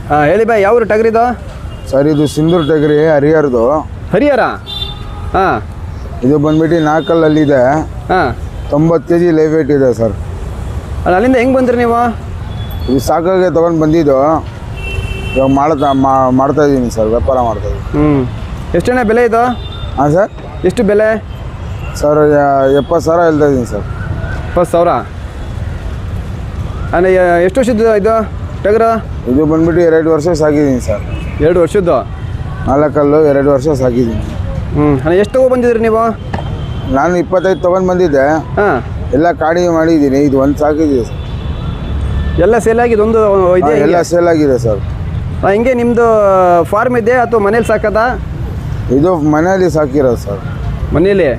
ಹಾಂ ಹೇಳಿ ಬಾಯ್, ಯಾವ ಟಗರಿದು? ಸರ್ ಇದು ಸಿಂಧೂರ್ ಟಗರಿ ಹರಿಹರದು. ಹರಿಹರ? ಹಾಂ. ಇದು ಬಂದ್ಬಿಟ್ಟು ನಾಲ್ಕಲ್ಲಲ್ಲಿದೆ. ಹಾಂ. 90 kg ಲೈವ್ ವೇಟ್ ಇದೆ ಸರ್. ಅಲ್ಲಿಂದ ಹೆಂಗೆ ಬಂದ್ರಿ ನೀವು? ಇದು ಸಾಕಾಗೆ ತೊಗೊಂಡು ಬಂದಿದ್ದು, ಇವಾಗ ಮಾಡ್ತಾ ಇದ್ದೀನಿ ಸರ್, ವ್ಯಾಪಾರ ಮಾಡ್ತಾಯಿದ್ದೀನಿ. ಎಷ್ಟಣ್ಣ ಬೆಲೆ ಇದು? ಹಾಂ ಸರ್. ಎಷ್ಟು ಬೆಲೆ ಸರ್? 70,000 ಹೇಳ್ತಾ ಇದ್ದೀನಿ ಸರ್. 20,000. ಅಂದರೆ ಎಷ್ಟು ವರ್ಷದ್ದು ಇದು ಟಗರು? ಇದು ಬಂದ್ಬಿಟ್ಟು 2 ವರ್ಷ ಸಾಕಿದ್ದೀನಿ ಸರ್. 2 ವರ್ಷದ್ದು? 4 2 ವರ್ಷ ಸಾಕಿದ್ದೀನಿ. ಅಣ್ಣ ಎಷ್ಟು ತೊಗೊಬಂದಿದ್ರಿ ನೀವು? ನಾನು 25 ತೊಗೊಂಡು ಬಂದಿದ್ದೆ. ಹಾಂ. ಎಲ್ಲ ಕಾಡಿ ಮಾಡಿದ್ದೀನಿ. ಇದು ಒಂದು ಸಾಕಿದೆ ಸರ್. ಎಲ್ಲ ಸೇಲ್ ಆಗಿದೆ? ಒಂದು ಇದೆ? ಎಲ್ಲ ಸೇಲ್ ಆಗಿದೆ ಸರ್. ಹಿಂಗೆ ನಿಮ್ಮದು ಫಾರ್ಮ್ ಇದೆ ಅಥವಾ ಮನೇಲಿ ಸಾಕದಾ? ಇದು ಮನೆಯಲ್ಲಿ ಸಾಕಿರೋದು ಸರ್. ಮನೇಲಿ?